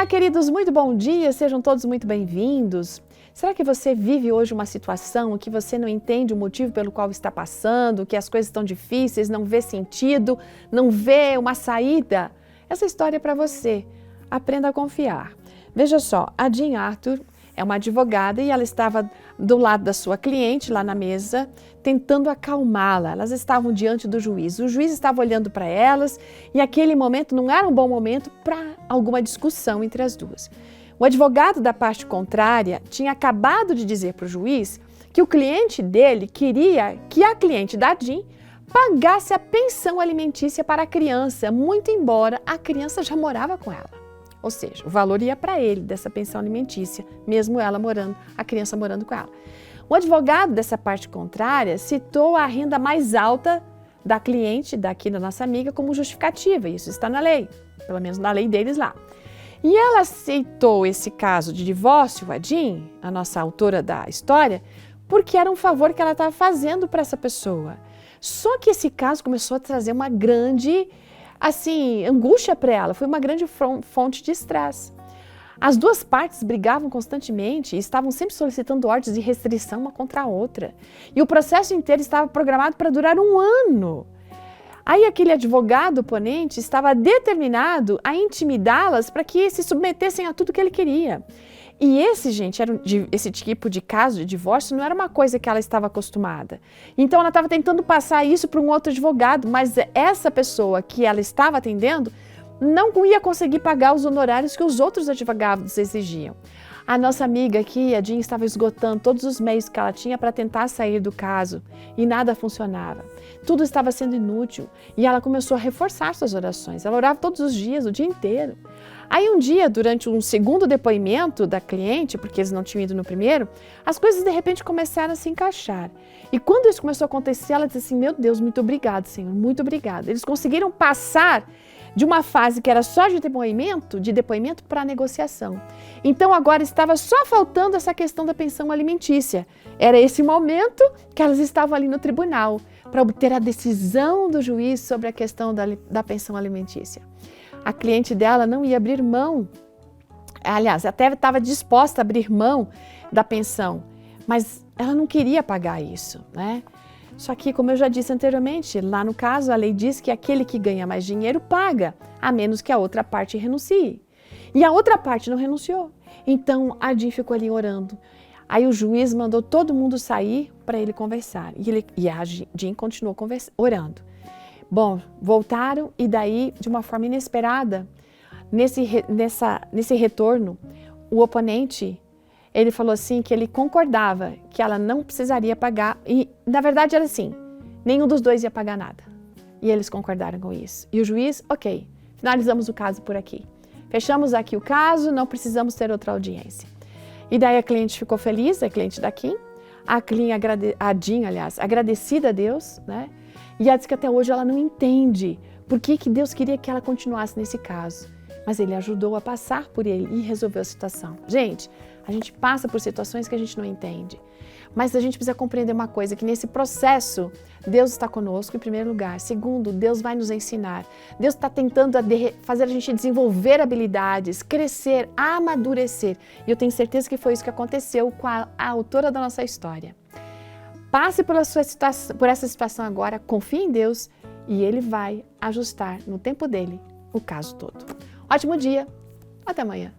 queridos, muito bom dia, sejam todos muito bem-vindos. Será que você vive hoje uma situação que você não entende o motivo pelo qual está passando, que as coisas estão difíceis, não vê sentido, não vê uma saída? Essa história é para você. Aprenda a confiar. Veja só, a Jean Arthur é uma advogada e ela estava do lado da sua cliente, lá na mesa, tentando acalmá-la. Elas estavam diante do juiz. O juiz estava olhando para elas e aquele momento não era um bom momento para alguma discussão entre as duas. O advogado da parte contrária tinha acabado de dizer para o juiz que o cliente dele queria que a cliente da Jean pagasse a pensão alimentícia para a criança, muito embora a criança já morava com ela. Ou seja, o valor ia para ele dessa pensão alimentícia, mesmo ela morando, a criança morando com ela. O advogado dessa parte contrária citou a renda mais alta da cliente, daqui da nossa amiga, como justificativa. Isso está na lei, pelo menos na lei deles lá. E ela aceitou esse caso de divórcio, a Jean, a nossa autora da história, porque era um favor que ela estava fazendo para essa pessoa. Só que esse caso começou a trazer uma grande angústia para ela, foi uma grande fonte de estresse. As duas partes brigavam constantemente e estavam sempre solicitando ordens de restrição uma contra a outra. E o processo inteiro estava programado para durar 1 ano. Aí aquele advogado oponente estava determinado a intimidá-las para que se submetessem a tudo que ele queria. E esse tipo de caso de divórcio não era uma coisa que ela estava acostumada. Então ela estava tentando passar isso para um outro advogado, mas essa pessoa que ela estava atendendo não ia conseguir pagar os honorários que os outros advogados exigiam. A nossa amiga aqui, a Jean, estava esgotando todos os meios que ela tinha para tentar sair do caso e nada funcionava. Tudo estava sendo inútil e ela começou a reforçar suas orações. Ela orava todos os dias, o dia inteiro. Aí um dia, durante um segundo depoimento da cliente, porque eles não tinham ido no primeiro, as coisas de repente começaram a se encaixar. E quando isso começou a acontecer, ela disse assim, meu Deus, muito obrigado, Senhor, muito obrigado. Eles conseguiram passar de uma fase que era só de depoimento para negociação. Então agora estava só faltando essa questão da pensão alimentícia. Era esse momento que elas estavam ali no tribunal para obter a decisão do juiz sobre a questão da pensão alimentícia. A cliente dela não ia abrir mão, aliás, até estava disposta a abrir mão da pensão, mas ela não queria pagar isso, né? Só que, como eu já disse anteriormente, lá no caso a lei diz que aquele que ganha mais dinheiro paga, a menos que a outra parte renuncie. E a outra parte não renunciou. Então a Jean ficou ali orando. Aí o juiz mandou todo mundo sair para ele conversar. E a Jean continuou orando. Bom, voltaram e daí, de uma forma inesperada, nesse retorno, o oponente, ele falou assim que ele concordava que ela não precisaria pagar e, na verdade, era assim, nenhum dos dois ia pagar nada. E eles concordaram com isso. E o juiz, ok, finalizamos o caso por aqui. Fechamos aqui o caso, não precisamos ter outra audiência. E daí a cliente ficou feliz, a cliente da Kim, a Jean, aliás, agradecida a Deus, né? E ela disse que até hoje ela não entende por que Deus queria que ela continuasse nesse caso. Mas ele ajudou a passar por ele e resolveu a situação. Gente, a gente passa por situações que a gente não entende. Mas a gente precisa compreender uma coisa, que nesse processo, Deus está conosco em primeiro lugar. Segundo, Deus vai nos ensinar. Deus está tentando fazer a gente desenvolver habilidades, crescer, amadurecer. E eu tenho certeza que foi isso que aconteceu com a autora da nossa história. Passe por essa situação agora, confie em Deus e Ele vai ajustar no tempo dele o caso todo. Ótimo dia, até amanhã.